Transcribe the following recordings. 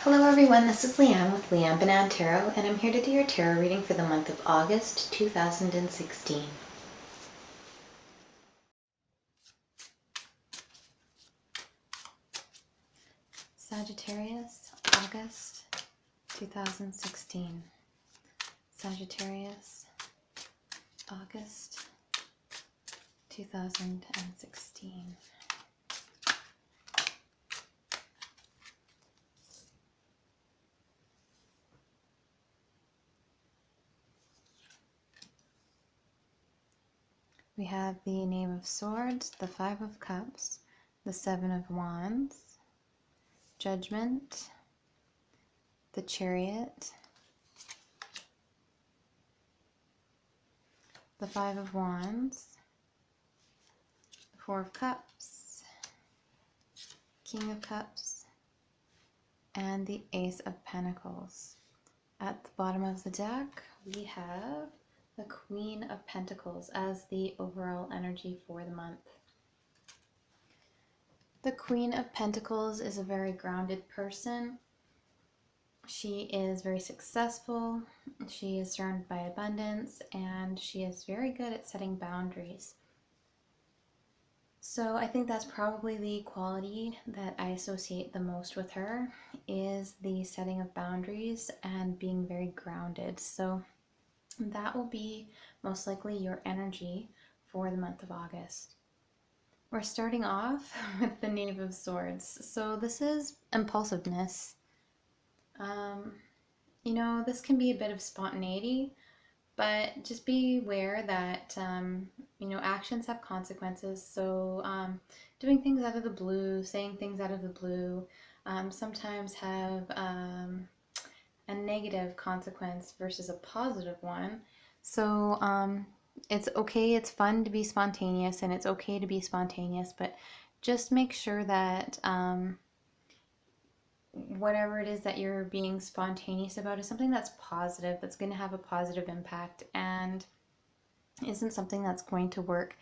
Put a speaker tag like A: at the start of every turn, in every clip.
A: Hello everyone, this is Leanne with Leanne Banan Tarot, and I'm here to do your tarot reading for the month of August 2016. Sagittarius, August 2016. Sagittarius, August 2016. We have the Knave of Swords, the Five of Cups, the Seven of Wands, Judgment, the Chariot, the Five of Wands, the Four of Cups, King of Cups, and the Ace of Pentacles. At the bottom of the deck, we have the Queen of Pentacles as the overall energy for the month. The Queen of Pentacles is a very grounded person. She is very successful, she is surrounded by abundance, and she is very good at setting boundaries. So I think that's probably the quality that I associate the most with her, is the setting of boundaries and being very grounded. So that will be most likely your energy for the month of August. We're starting off with the Knave of Swords. So this is impulsiveness. This can be a bit of spontaneity, but just be aware that, actions have consequences. So doing things out of the blue, saying things out of the blue, sometimes have a negative consequence versus a positive one. So it's okay, it's fun to be spontaneous, and it's okay to be spontaneous, but just make sure that whatever it is that you're being spontaneous about is something that's positive, that's going to have a positive impact, and isn't something that's going to work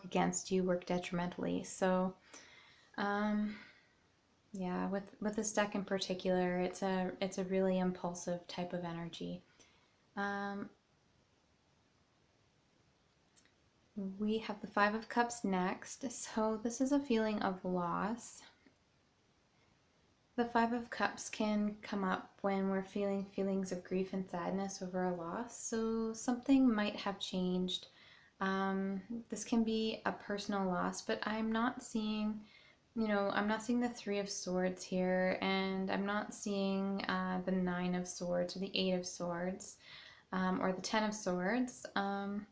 A: against you, work detrimentally. So yeah, with this deck in particular, it's a really impulsive type of energy. We have the Five of Cups next. So this is a feeling of loss. The Five of Cups can come up when we're feeling feelings of grief and sadness over a loss. So something might have changed. This can be a personal loss, but I'm not seeing, I'm not seeing the Three of Swords here, and I'm not seeing the Nine of Swords or the Eight of Swords, or the Ten of Swords, or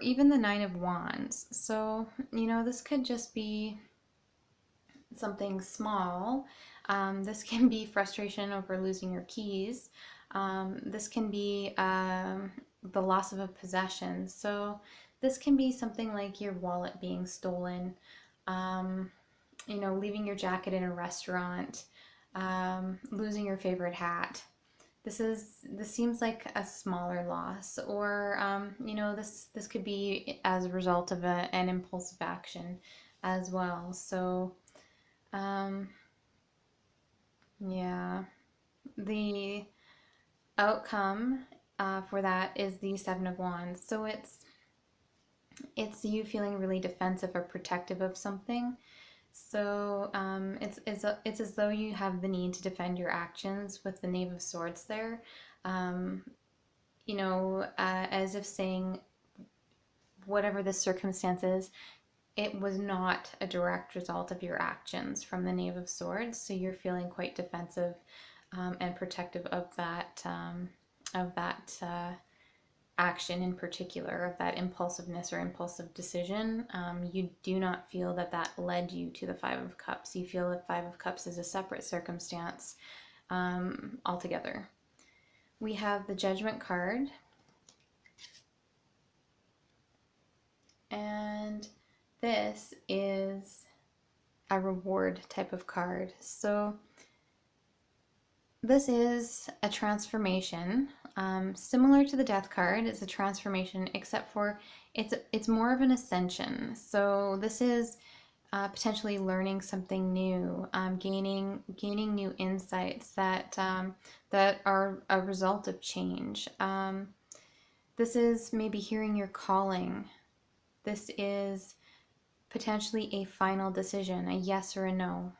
A: even the Nine of Wands. So, this could just be something small. This can be frustration over losing your keys. This can be the loss of a possession. So this can be something like your wallet being stolen, leaving your jacket in a restaurant, losing your favorite hat. This seems like a smaller loss, or this could be as a result of an impulsive action as well. So yeah, the outcome for that is the Seven of Wands. So it's you feeling really defensive or protective of something. So it's as though you have the need to defend your actions with the Knave of Swords there. As if saying, whatever the circumstances, it was not a direct result of your actions from the Knave of Swords. So you're feeling quite defensive and protective of that action in particular, of that impulsiveness or impulsive decision. You do not feel that led you to the Five of Cups. You feel that Five of Cups is a separate circumstance altogether. We have the Judgment card, and this is a reward type of card. So this is a transformation, similar to the Death card. It's a transformation, except for it's more of an ascension. So this is potentially learning something new, gaining new insights that are a result of change. This is maybe hearing your calling. This is potentially a final decision, a yes or a no.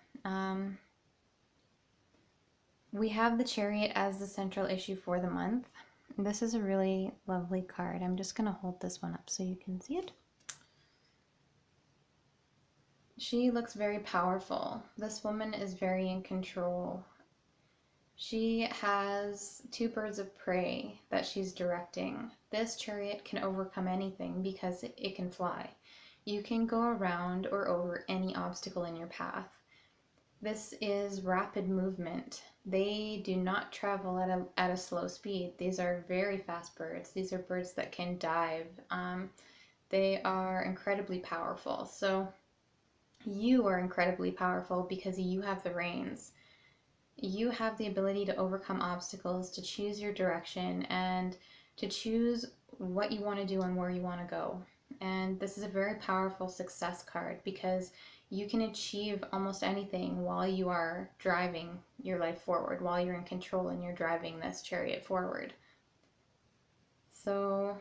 A: We have the Chariot as the central issue for the month. This is a really lovely card. I'm just going to hold this one up so you can see it. She looks very powerful. This woman is very in control. She has two birds of prey that she's directing. This chariot can overcome anything because it can fly. You can go around or over any obstacle in your path. This is rapid movement. They do not travel at a slow speed. These are very fast birds. These are birds that can dive. They are incredibly powerful. So you are incredibly powerful because you have the reins. You have the ability to overcome obstacles, to choose your direction, and to choose what you want to do and where you want to go. And this is a very powerful success card because you can achieve almost anything while you are driving your life forward, while you're in control and you're driving this chariot forward. So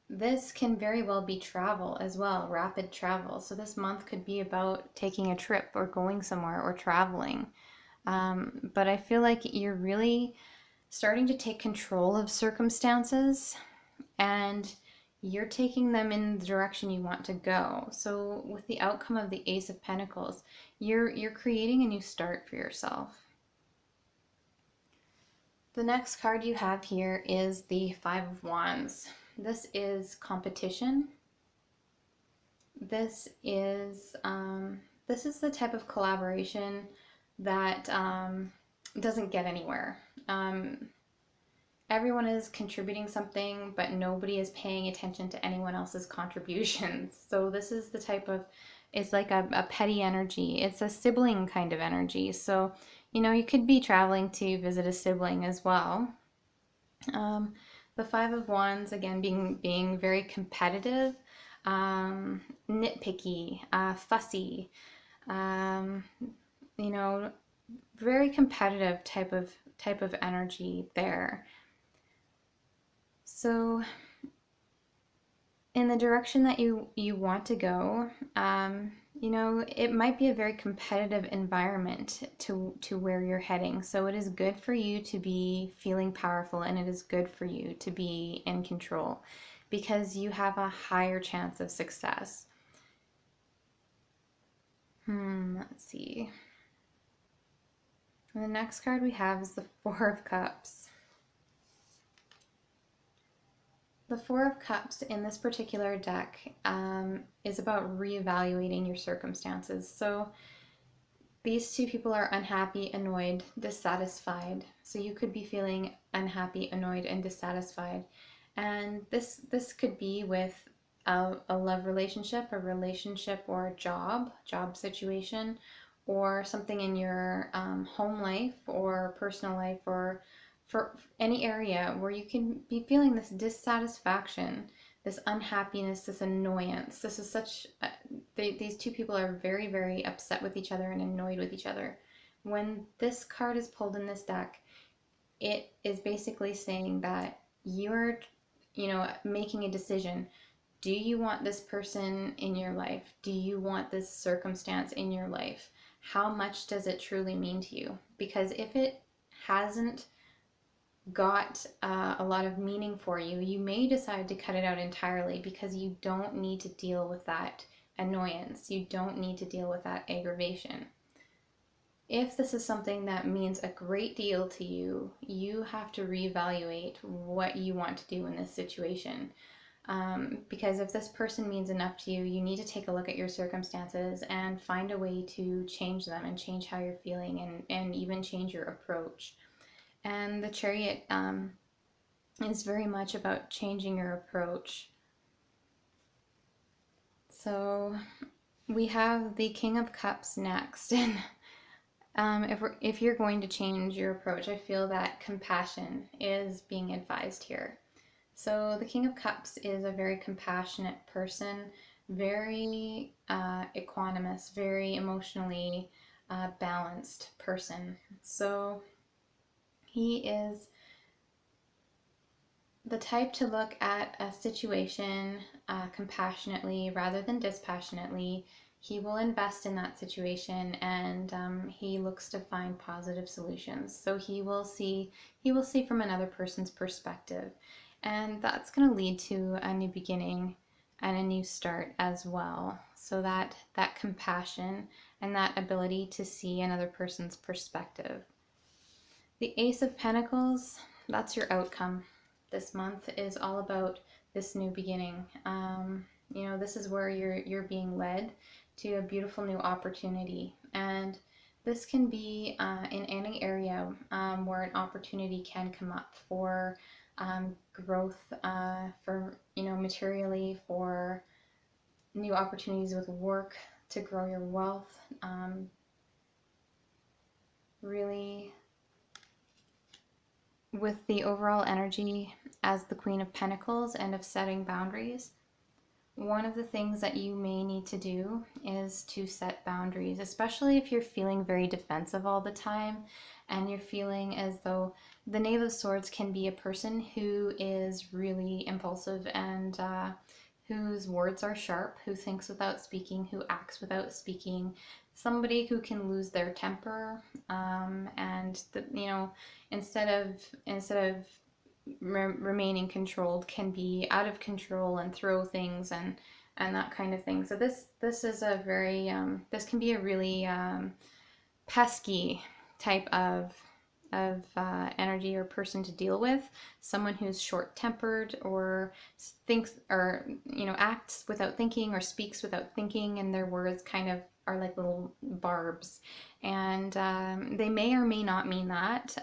A: this can very well be travel as well, rapid travel. So this month could be about taking a trip or going somewhere or traveling. But I feel like you're really starting to take control of circumstances and you're taking them in the direction you want to go. So with the outcome of the Ace of Pentacles, you're creating a new start for yourself. The next card you have here is the Five of Wands. This is competition. This is the type of collaboration that doesn't get anywhere. Everyone is contributing something, but nobody is paying attention to anyone else's contributions. So this is the type of, it's like a petty energy. It's a sibling kind of energy. So, you know, you could be traveling to visit a sibling as well. The Five of Wands, again, being very competitive, nitpicky, fussy, you know, very competitive type of energy there. So in the direction that you want to go, you know, it might be a very competitive environment to where you're heading. So it is good for you to be feeling powerful and it is good for you to be in control because you have a higher chance of success. Let's see. And the next card we have is the Four of Cups. The Four of Cups in this particular deck is about reevaluating your circumstances. So these two people are unhappy, annoyed, dissatisfied. So you could be feeling unhappy, annoyed, and dissatisfied. And this could be with a love relationship, a relationship or a job situation, or something in your home life or personal life, or for any area where you can be feeling this dissatisfaction, this unhappiness, this annoyance. This is such, these two people are very, very upset with each other and annoyed with each other. When this card is pulled in this deck, it is basically saying that you're, you know, making a decision. Do you want this person in your life? Do you want this circumstance in your life? How much does it truly mean to you? Because if it hasn't got a lot of meaning for you, you may decide to cut it out entirely because you don't need to deal with that annoyance. You don't need to deal with that aggravation. If this is something that means a great deal to you, you have to reevaluate what you want to do in this situation. Because if this person means enough to you, you need to take a look at your circumstances and find a way to change them and change how you're feeling and even change your approach. And the Chariot is very much about changing your approach. So we have the King of Cups next. And if you're going to change your approach, I feel that compassion is being advised here. So the King of Cups is a very compassionate person, very equanimous, very emotionally balanced person. So he is the type to look at a situation compassionately rather than dispassionately. He will invest in that situation, and he looks to find positive solutions. So he will see from another person's perspective, and that's going to lead to a new beginning and a new start as well. So that compassion and that ability to see another person's perspective. The Ace of Pentacles, that's your outcome. This month is all about this new beginning. This is where you're being led to a beautiful new opportunity, and this can be in any area where an opportunity can come up for growth, for materially, for new opportunities with work to grow your wealth. Really, with the overall energy as the Queen of Pentacles and of setting boundaries, one of the things that you may need to do is to set boundaries, especially if you're feeling very defensive all the time and you're feeling as though the Knave of Swords can be a person who is really impulsive and whose words are sharp, who thinks without speaking, who acts without speaking, somebody who can lose their temper, and instead of remaining controlled, can be out of control and throw things and that kind of thing. So this is a very this can be a really pesky type of energy or person to deal with. Someone who's short-tempered or thinks, or acts without thinking, or speaks without thinking, and their words kind of are like little barbs, and they may or may not mean that.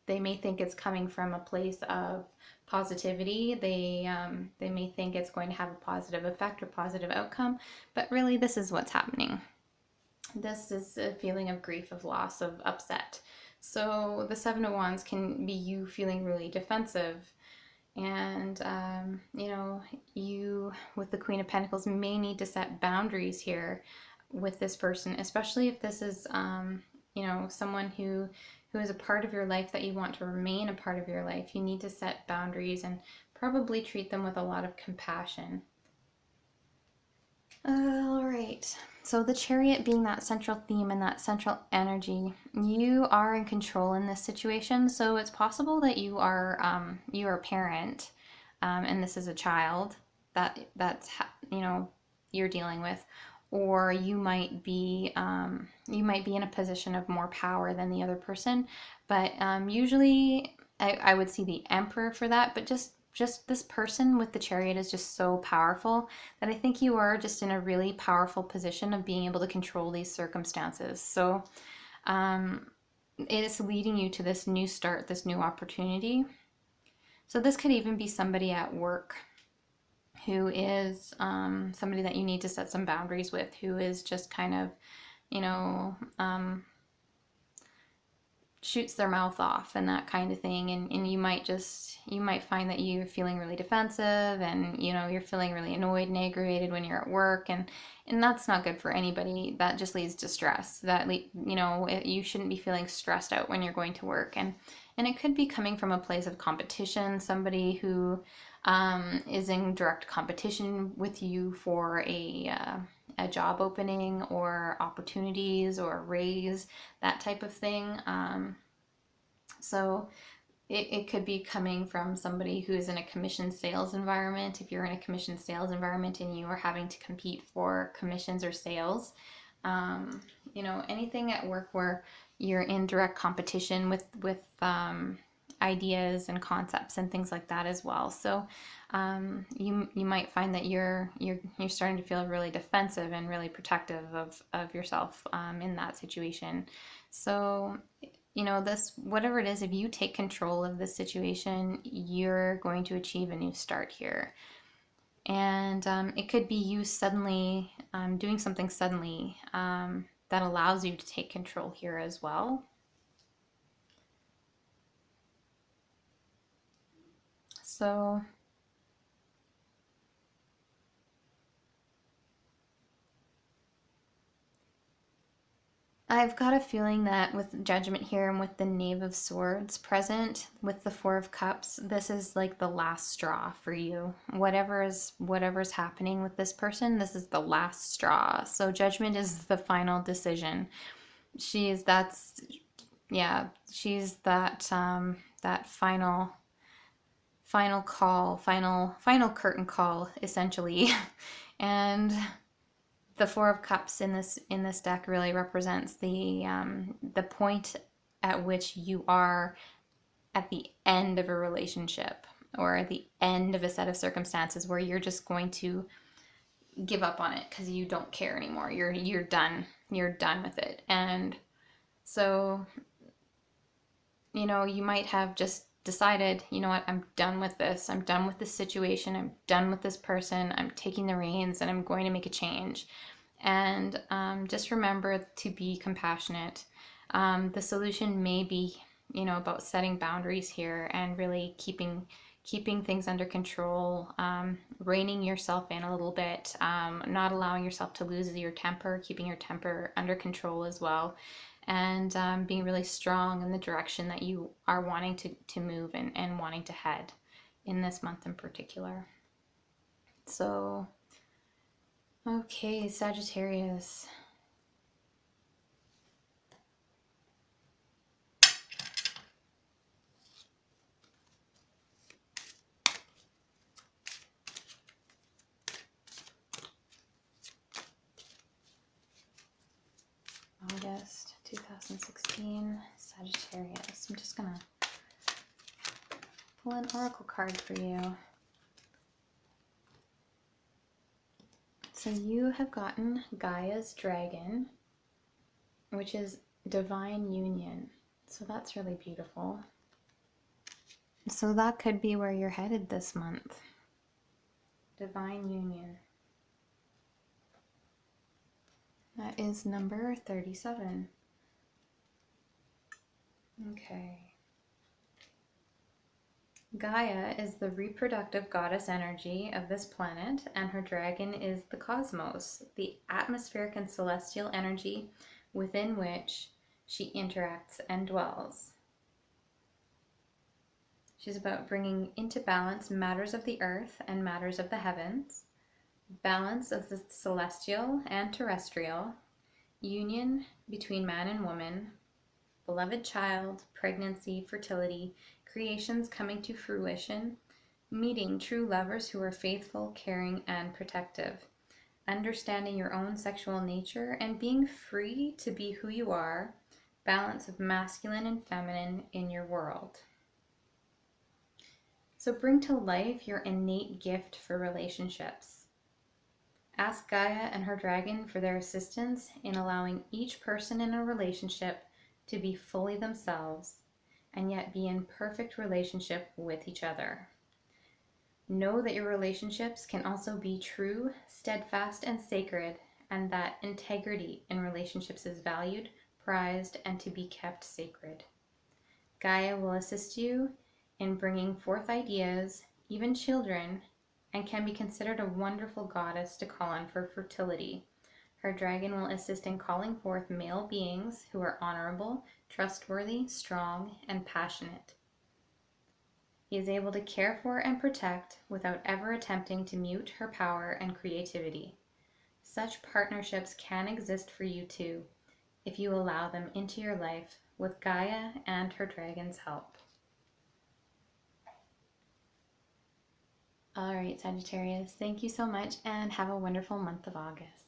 A: They may think it's coming from a place of positivity. They may think it's going to have a positive effect or positive outcome, but really this is what's happening. This is a feeling of grief, of loss, of upset. So the Seven of Wands can be you feeling really defensive, and you, with the Queen of Pentacles, may need to set boundaries here with this person, especially if this is someone who is a part of your life that you want to remain a part of your life. You need to set boundaries and probably treat them with a lot of compassion. All right. So the Chariot being that central theme and that central energy, you are in control in this situation. So it's possible that you are a parent, and this is a child that's you're dealing with, or you might be in a position of more power than the other person. But usually, I would see the Emperor for that. But just this person with the Chariot is just so powerful that I think you are just in a really powerful position of being able to control these circumstances. So it is leading you to this new start, this new opportunity. So this could even be somebody at work who is somebody that you need to set some boundaries with, who is just kind of, shoots their mouth off and that kind of thing, and you might find that you're feeling really defensive, and you're feeling really annoyed and aggravated when you're at work, and that's not good for anybody. That just leads to stress. You shouldn't be feeling stressed out when you're going to work, and it could be coming from a place of competition, somebody who is in direct competition with you for a job opening or opportunities or a raise, that type of thing. So it could be coming from somebody who is in a commission sales environment. If you're in a commission sales environment and you are having to compete for commissions or sales, anything at work where you're in direct competition with ideas and concepts and things like that as well. So you might find that you're starting to feel really defensive and really protective of yourself in that situation. So this, whatever it is, if you take control of this situation, you're going to achieve a new start here. And it could be you suddenly doing something suddenly that allows you to take control here as well. So I've got a feeling that with Judgment here and with the Knave of Swords present, with the Four of Cups, this is like the last straw for you. Whatever's happening with this person, this is the last straw. So Judgment is the final decision. She's that that final call, final curtain call, essentially. And the Four of Cups in this deck really represents the point at which you are at the end of a relationship or at the end of a set of circumstances where you're just going to give up on it because you don't care anymore. You're done. You're done with it. And so, you might have just decided, you know what, I'm done with this. I'm done with this situation. I'm done with this person. I'm taking the reins and I'm going to make a change. And just remember to be compassionate. The solution may be, about setting boundaries here and really keeping things under control, reining yourself in a little bit, not allowing yourself to lose your temper, keeping your temper under control as well, and being really strong in the direction that you are wanting to move and wanting to head in this month in particular. So, okay, Sagittarius. August 2016, Sagittarius. I'm just gonna pull an oracle card for you. So you have gotten Gaia's dragon, which is divine union. So that's really beautiful. So that could be where you're headed this month. Divine union. That is number 37. Okay. Gaia is the reproductive goddess energy of this planet, and her dragon is the cosmos, the atmospheric and celestial energy within which she interacts and dwells. She's about bringing into balance matters of the earth and matters of the heavens, balance of the celestial and terrestrial, union between man and woman, beloved child, pregnancy, fertility, creations coming to fruition, meeting true lovers who are faithful, caring, and protective, understanding your own sexual nature and being free to be who you are, balance of masculine and feminine in your world. So bring to life your innate gift for relationships. Ask Gaia and her dragon for their assistance in allowing each person in a relationship to be fully themselves and yet be in perfect relationship with each other. Know that your relationships can also be true, steadfast, and sacred, and that integrity in relationships is valued, prized, and to be kept sacred. Gaia will assist you in bringing forth ideas, even children, and can be considered a wonderful goddess to call on for fertility. Her dragon will assist in calling forth male beings who are honorable, trustworthy, strong, and passionate. He is able to care for and protect without ever attempting to mute her power and creativity. Such partnerships can exist for you too, if you allow them into your life with Gaia and her dragon's help. All right, Sagittarius, thank you so much and have a wonderful month of August.